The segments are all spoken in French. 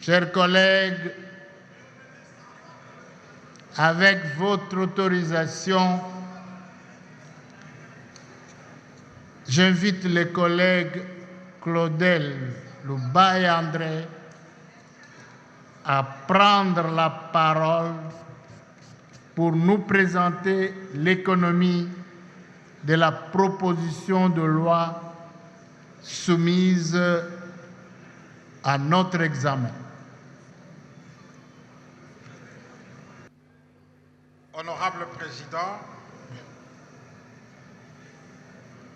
Chers collègues, avec votre autorisation, j'invite les collègues Claudel Louba et André à prendre la parole pour nous présenter l'économie de la proposition de loi soumise à notre examen. Honorable Président,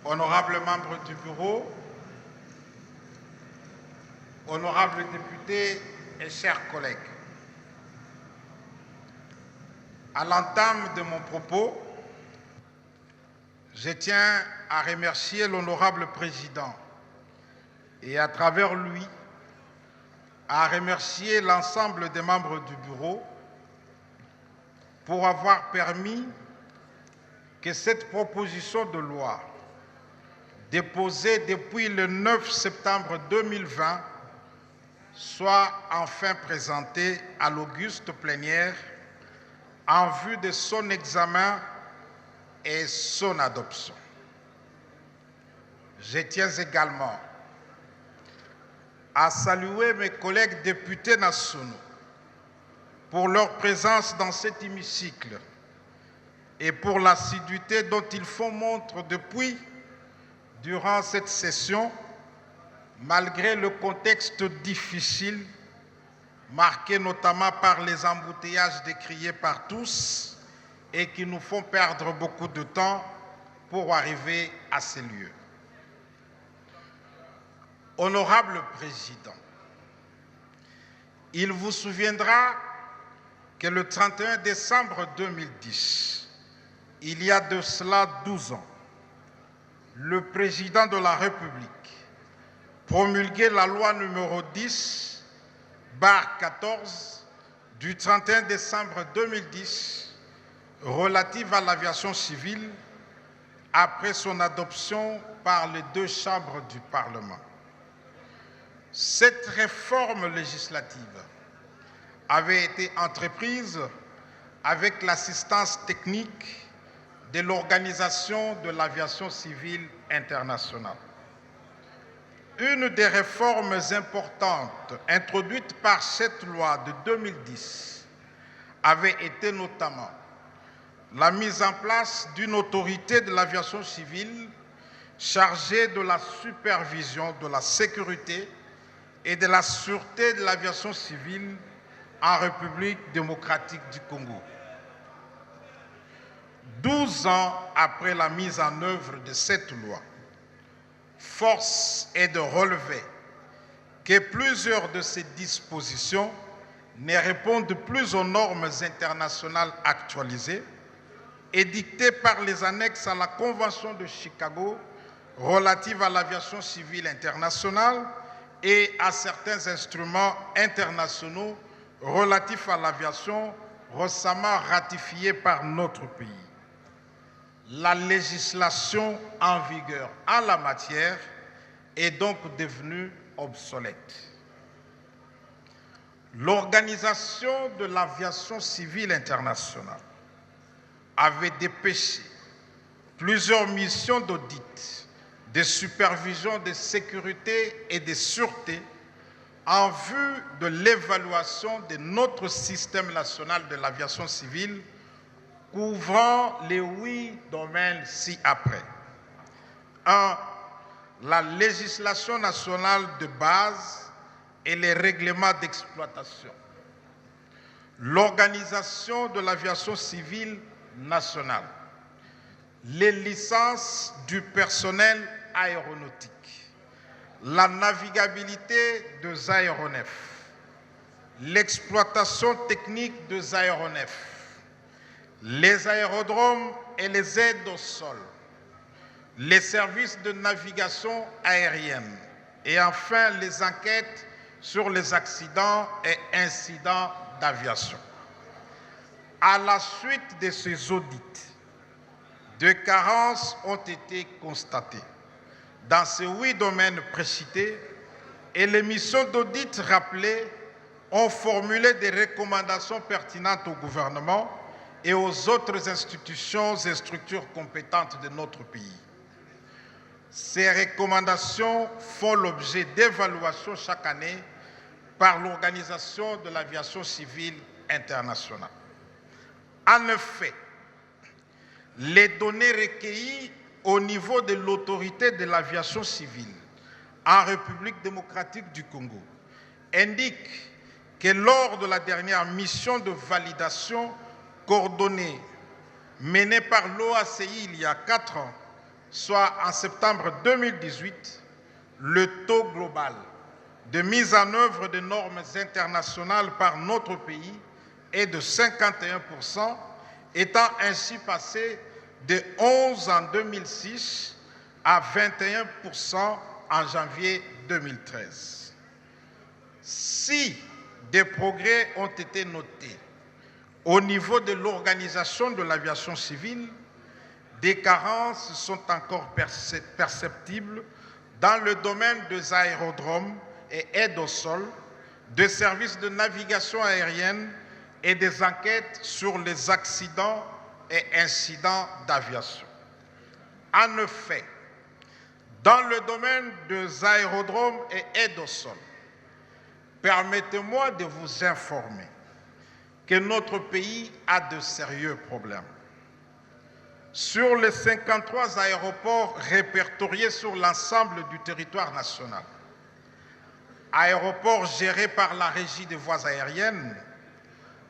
honorables membres du Bureau, honorables députés et chers collègues, à l'entame de mon propos, je tiens à remercier l'honorable Président et à travers lui, à remercier l'ensemble des membres du Bureau pour avoir permis que cette proposition de loi, déposée depuis le 9 septembre 2020, soit enfin présentée à l'auguste plénière en vue de son examen et son adoption. Je tiens également à saluer mes collègues députés nationaux pour leur présence dans cet hémicycle et pour l'assiduité dont ils font montre durant cette session, malgré le contexte difficile, marqué notamment par les embouteillages décriés par tous et qui nous font perdre beaucoup de temps pour arriver à ces lieux. Honorable Président, il vous souviendra que le 31 décembre 2010, il y a de cela 12 ans, le Président de la République promulguait la loi numéro 10/14 du 31 décembre 2010 relative à l'aviation civile après son adoption par les deux chambres du Parlement. Cette réforme législative avait été entreprise avec l'assistance technique de l'Organisation de l'aviation civile internationale. Une des réformes importantes introduites par cette loi de 2010 avait été notamment la mise en place d'une autorité de l'aviation civile chargée de la supervision de la sécurité et de la sûreté de l'aviation civile en République démocratique du Congo. 12 ans après la mise en œuvre de cette loi, force est de relever que plusieurs de ces dispositions ne répondent plus aux normes internationales actualisées édictées par les annexes à la Convention de Chicago relative à l'aviation civile internationale et à certains instruments internationaux relatifs à l'aviation récemment ratifiés par notre pays. La législation en vigueur en la matière est donc devenue obsolète. L'Organisation de l'aviation civile internationale avait dépêché plusieurs missions d'audit, de supervision de sécurité et de sûreté en vue de l'évaluation de notre système national de l'aviation civile couvrant les 8 domaines ci-après. 1. La législation nationale de base et les règlements d'exploitation. L'organisation de l'aviation civile nationale. Les licences du personnel aéronautique. La navigabilité des aéronefs. L'exploitation technique des aéronefs. Les aérodromes et les aides au sol, les services de navigation aérienne et enfin les enquêtes sur les accidents et incidents d'aviation. À la suite de ces audits, des carences ont été constatées dans ces 8 domaines précités et les missions d'audit rappelées ont formulé des recommandations pertinentes au gouvernement et aux autres institutions et structures compétentes de notre pays. Ces recommandations font l'objet d'évaluations chaque année par l'Organisation de l'aviation civile internationale. En effet, les données recueillies au niveau de l'autorité de l'aviation civile en République démocratique du Congo indiquent que lors de la dernière mission de validation coordonnée menée par l'OACI il y a 4 ans, soit en septembre 2018, le taux global de mise en œuvre des normes internationales par notre pays est de 51%, étant ainsi passé de 11 en 2006 à 21% en janvier 2013. Si des progrès ont été notés au niveau de l'organisation de l'aviation civile, des carences sont encore perceptibles dans le domaine des aérodromes et aides au sol, des services de navigation aérienne et des enquêtes sur les accidents et incidents d'aviation. En effet, dans le domaine des aérodromes et aides au sol, permettez-moi de vous informer que notre pays a de sérieux problèmes. Sur les 53 aéroports répertoriés sur l'ensemble du territoire national, aéroports gérés par la Régie des voies aériennes,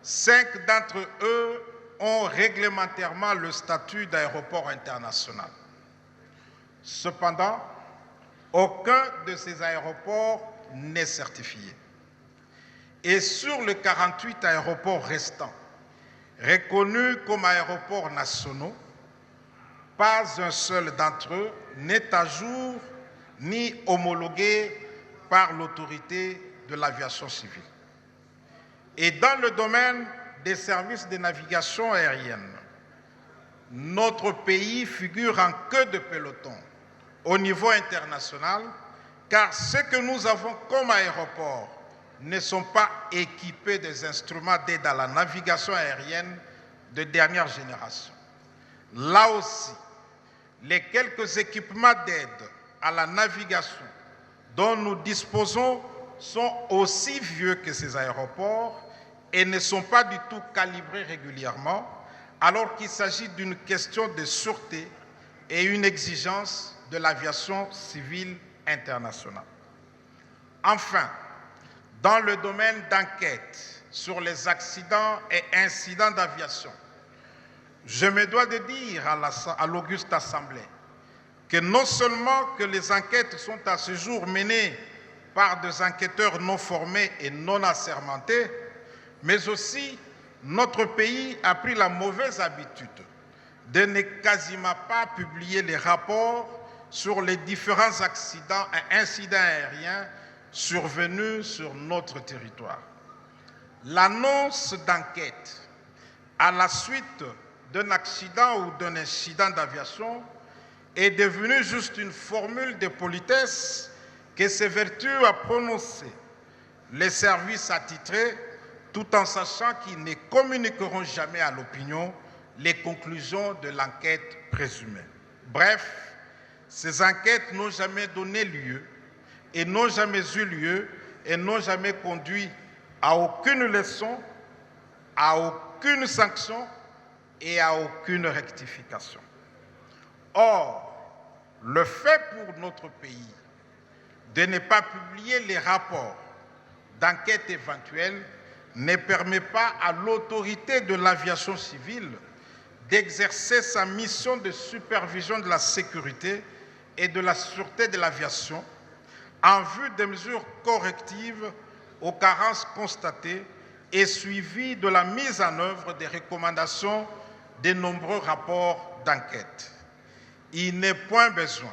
5 d'entre eux ont réglementairement le statut d'aéroport international. Cependant, aucun de ces aéroports n'est certifié. Et sur les 48 aéroports restants, reconnus comme aéroports nationaux, pas un seul d'entre eux n'est à jour ni homologué par l'autorité de l'aviation civile. Et dans le domaine des services de navigation aérienne, notre pays figure en queue de peloton au niveau international, car ce que nous avons comme aéroports ne sont pas équipés des instruments d'aide à la navigation aérienne de dernière génération. Là aussi, les quelques équipements d'aide à la navigation dont nous disposons sont aussi vieux que ces aéroports et ne sont pas du tout calibrés régulièrement, alors qu'il s'agit d'une question de sûreté et une exigence de l'aviation civile internationale. Enfin, dans le domaine d'enquête sur les accidents et incidents d'aviation, je me dois de dire à l'auguste Assemblée que non seulement que les enquêtes sont à ce jour menées par des enquêteurs non formés et non assermentés, mais aussi notre pays a pris la mauvaise habitude de ne quasiment pas publier les rapports sur les différents accidents et incidents aériens survenus sur notre territoire. L'annonce d'enquête à la suite d'un accident ou d'un incident d'aviation est devenue juste une formule de politesse que s'évertuent à prononcer les services attitrés, tout en sachant qu'ils ne communiqueront jamais à l'opinion les conclusions de l'enquête présumée. Bref, ces enquêtes n'ont jamais donné lieu et n'ont jamais eu lieu et n'ont jamais conduit à aucune leçon, à aucune sanction et à aucune rectification. Or, le fait pour notre pays de ne pas publier les rapports d'enquête éventuels ne permet pas à l'autorité de l'aviation civile d'exercer sa mission de supervision de la sécurité et de la sûreté de l'aviation en vue des mesures correctives aux carences constatées et suivies de la mise en œuvre des recommandations des nombreux rapports d'enquête. Il n'est point besoin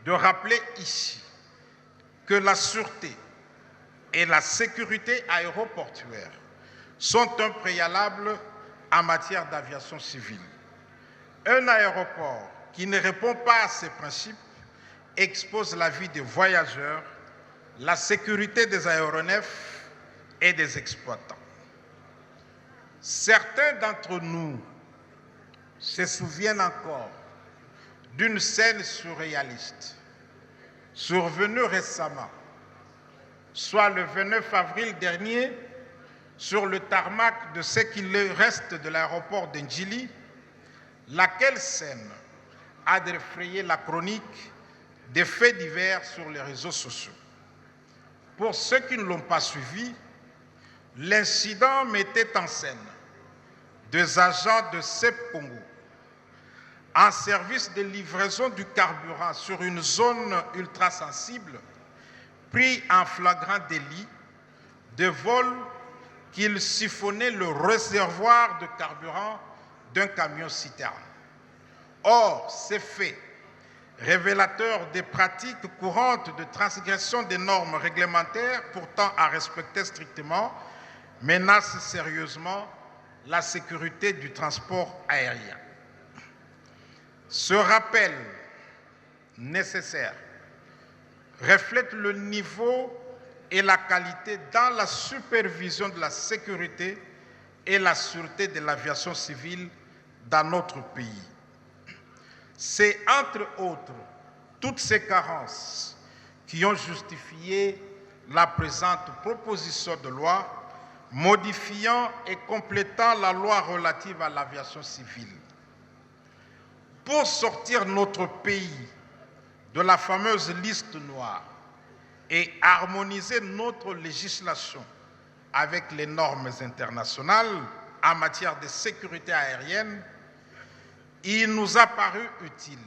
de rappeler ici que la sûreté et la sécurité aéroportuaire sont un préalable en matière d'aviation civile. Un aéroport qui ne répond pas à ces principes expose la vie des voyageurs, la sécurité des aéronefs et des exploitants. Certains d'entre nous se souviennent encore d'une scène surréaliste survenue récemment, soit le 29 avril dernier, sur le tarmac de ce qu'il reste de l'aéroport d'Ndjili, laquelle scène a défrayé la chronique des faits divers sur les réseaux sociaux. Pour ceux qui ne l'ont pas suivi, l'incident mettait en scène deux agents de CEP Congo en service de livraison du carburant sur une zone ultra sensible, pris en flagrant délit de vol qu'ils siphonnaient le réservoir de carburant d'un camion-citerne. Or, ces faits, révélateurs des pratiques courantes de transgression des normes réglementaires pourtant à respecter strictement, menacent sérieusement la sécurité du transport aérien. Ce rappel nécessaire reflète le niveau et la qualité dans la supervision de la sécurité et la sûreté de l'aviation civile dans notre pays. C'est entre autres toutes ces carences qui ont justifié la présente proposition de loi modifiant et complétant la loi relative à l'aviation civile. Pour sortir notre pays de la fameuse liste noire et harmoniser notre législation avec les normes internationales en matière de sécurité aérienne, il nous a paru utile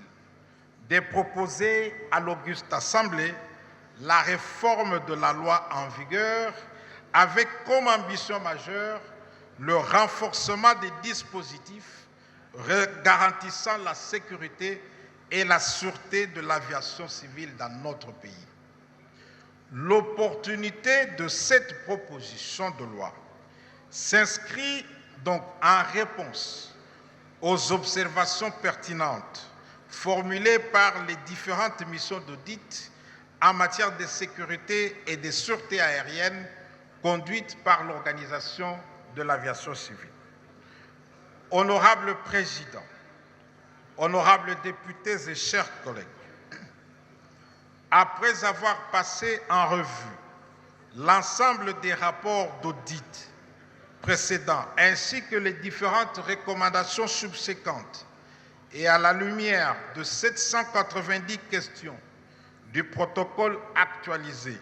de proposer à l'Auguste Assemblée la réforme de la loi en vigueur avec comme ambition majeure le renforcement des dispositifs garantissant la sécurité et la sûreté de l'aviation civile dans notre pays. L'opportunité de cette proposition de loi s'inscrit donc en réponse aux observations pertinentes formulées par les différentes missions d'audit en matière de sécurité et de sûreté aérienne conduites par l'Organisation de l'aviation civile. Honorable Président, honorables députés et chers collègues, après avoir passé en revue l'ensemble des rapports d'audit précédents ainsi que les différentes recommandations subséquentes et à la lumière de 790 questions du protocole actualisé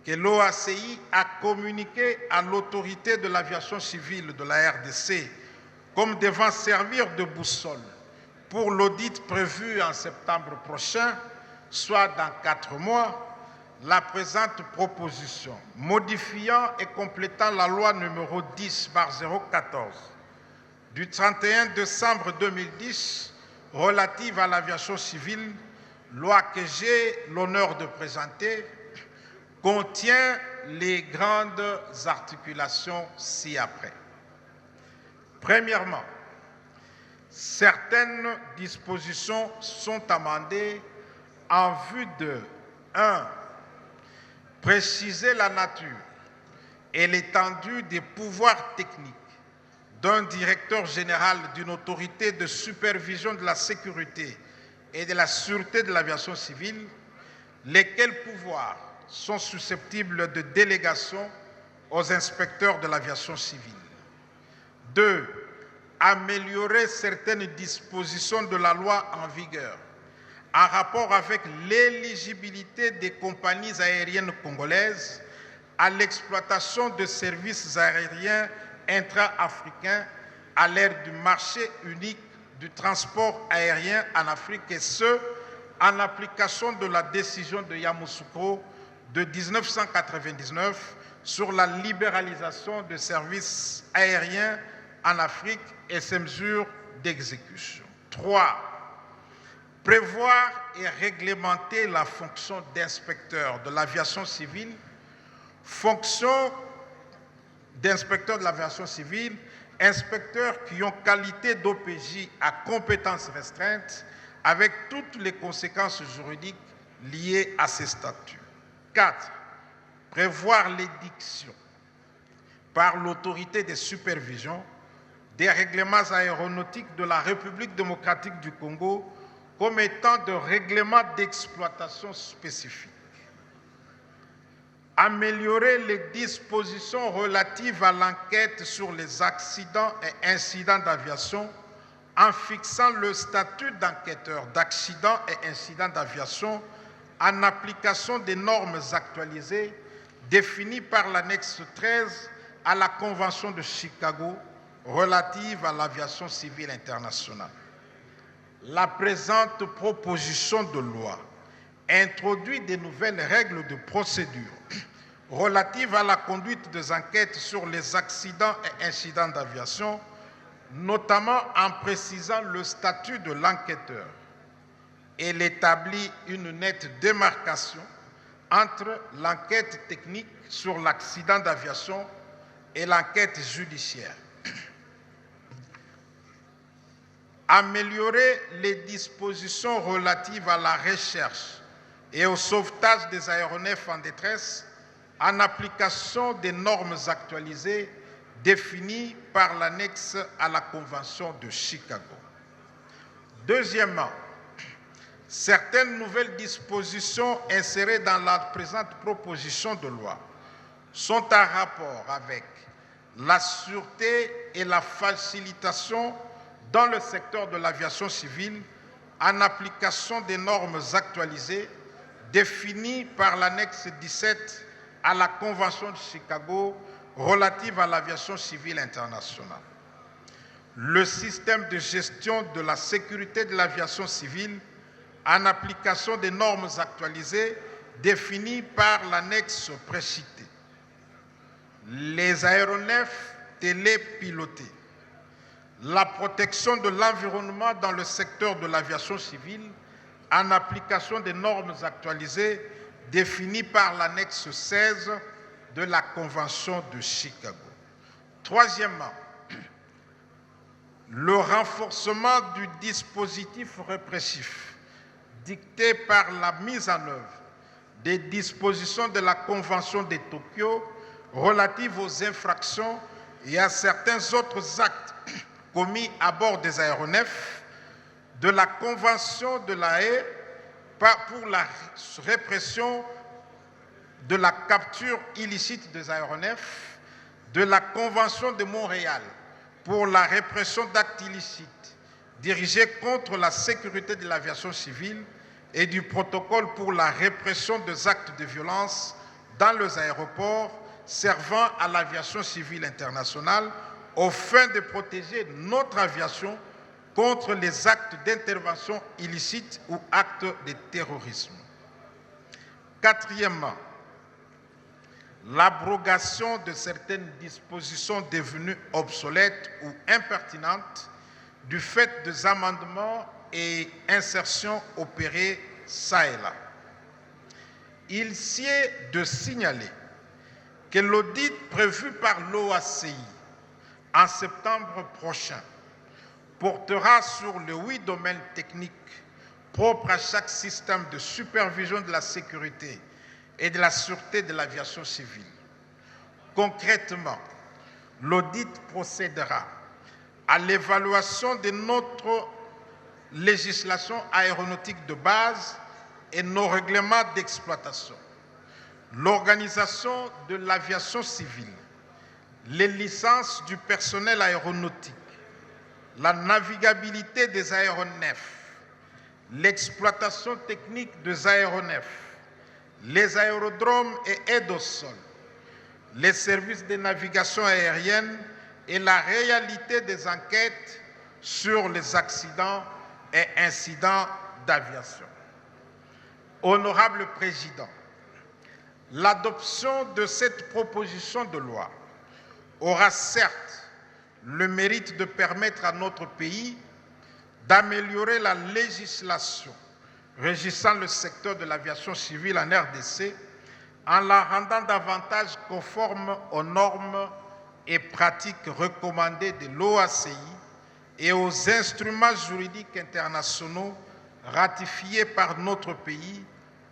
que l'OACI a communiqué à l'autorité de l'aviation civile de la RDC comme devant servir de boussole pour l'audit prévu en septembre prochain, soit dans 4 mois, la présente proposition modifiant et complétant la loi numéro 10/014 du 31 décembre 2010 relative à l'aviation civile, loi que j'ai l'honneur de présenter, contient les grandes articulations ci-après. Premièrement, certaines dispositions sont amendées en vue de 1. Préciser la nature et l'étendue des pouvoirs techniques d'un directeur général d'une autorité de supervision de la sécurité et de la sûreté de l'aviation civile, lesquels pouvoirs sont susceptibles de délégation aux inspecteurs de l'aviation civile. 2. Améliorer certaines dispositions de la loi en vigueur en rapport avec l'éligibilité des compagnies aériennes congolaises à l'exploitation de services aériens intra-africains à l'ère du marché unique du transport aérien en Afrique, et ce, en application de la décision de Yamoussoukro de 1999 sur la libéralisation des services aériens en Afrique et ses mesures d'exécution. 3. Prévoir et réglementer la fonction d'inspecteur de l'aviation civile, fonction d'inspecteur de l'aviation civile, inspecteurs qui ont qualité d'OPJ à compétences restreintes, avec toutes les conséquences juridiques liées à ces statuts. 4. Prévoir l'édiction par l'autorité de supervision des règlements aéronautiques de la République démocratique du Congo comme étant de règlements d'exploitation spécifiques. Améliorer les dispositions relatives à l'enquête sur les accidents et incidents d'aviation en fixant le statut d'enquêteur d'accidents et incidents d'aviation en application des normes actualisées définies par l'annexe 13 à la Convention de Chicago relative à l'aviation civile internationale. La présente proposition de loi introduit de nouvelles règles de procédure relatives à la conduite des enquêtes sur les accidents et incidents d'aviation, notamment en précisant le statut de l'enquêteur. Elle établit une nette démarcation entre l'enquête technique sur l'accident d'aviation et l'enquête judiciaire. Améliorer les dispositions relatives à la recherche et au sauvetage des aéronefs en détresse en application des normes actualisées définies par l'annexe à la Convention de Chicago. Deuxièmement, certaines nouvelles dispositions insérées dans la présente proposition de loi sont en rapport avec la sûreté et la facilitation dans le secteur de l'aviation civile en application des normes actualisées définies par l'annexe 17 à la Convention de Chicago relative à l'aviation civile internationale. Le système de gestion de la sécurité de l'aviation civile en application des normes actualisées définies par l'annexe précitée. Les aéronefs télépilotés. La protection de l'environnement dans le secteur de l'aviation civile en application des normes actualisées définies par l'annexe 16 de la Convention de Chicago. Troisièmement, le renforcement du dispositif répressif dicté par la mise en œuvre des dispositions de la Convention de Tokyo relatives aux infractions et à certains autres actes commis à bord des aéronefs, de la Convention de La Haye pour la répression de la capture illicite des aéronefs, de la Convention de Montréal pour la répression d'actes illicites dirigés contre la sécurité de l'aviation civile et du protocole pour la répression des actes de violence dans les aéroports servant à l'aviation civile internationale aux fins de protéger notre aviation contre les actes d'intervention illicite ou actes de terrorisme. Quatrièmement, l'abrogation de certaines dispositions devenues obsolètes ou impertinentes du fait des amendements et insertions opérées çà et là. Il s'y est de signaler que l'audit prévu par l'OACI en septembre prochain portera sur les 8 domaines techniques propres à chaque système de supervision de la sécurité et de la sûreté de l'aviation civile. Concrètement, l'audit procédera à l'évaluation de notre législation aéronautique de base et nos règlements d'exploitation, l'organisation de l'aviation civile, les licences du personnel aéronautique, la navigabilité des aéronefs, l'exploitation technique des aéronefs, les aérodromes et aides au sol, les services de navigation aérienne et la réalité des enquêtes sur les accidents et incidents d'aviation. Honorable Président, l'adoption de cette proposition de loi aura certes le mérite de permettre à notre pays d'améliorer la législation régissant le secteur de l'aviation civile en RDC en la rendant davantage conforme aux normes et pratiques recommandées de l'OACI et aux instruments juridiques internationaux ratifiés par notre pays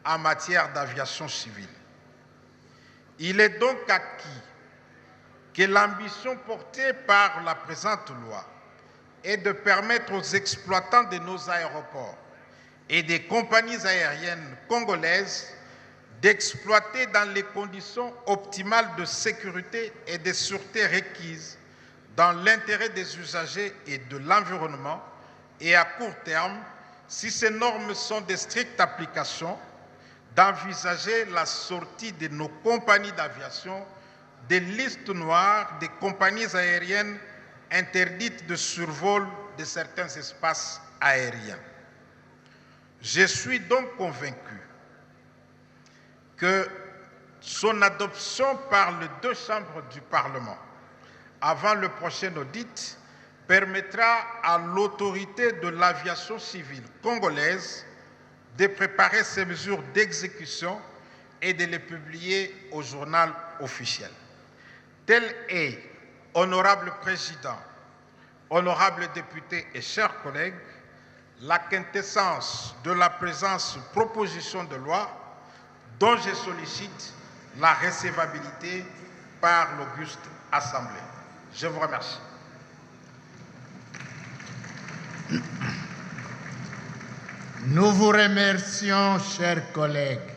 en matière d'aviation civile. Il est donc acquis que l'ambition portée par la présente loi est de permettre aux exploitants de nos aéroports et des compagnies aériennes congolaises d'exploiter dans les conditions optimales de sécurité et de sûreté requises dans l'intérêt des usagers et de l'environnement, et à court terme, si ces normes sont de stricte application, d'envisager la sortie de nos compagnies d'aviation des listes noires des compagnies aériennes interdites de survol de certains espaces aériens. Je suis donc convaincu que son adoption par les deux chambres du Parlement avant le prochain audit permettra à l'autorité de l'aviation civile congolaise de préparer ces mesures d'exécution et de les publier au journal officiel. Tel est, honorable Président, honorables députés et chers collègues, la quintessence de la présente proposition de loi dont je sollicite la recevabilité par l'auguste Assemblée. Je vous remercie. Nous vous remercions, chers collègues.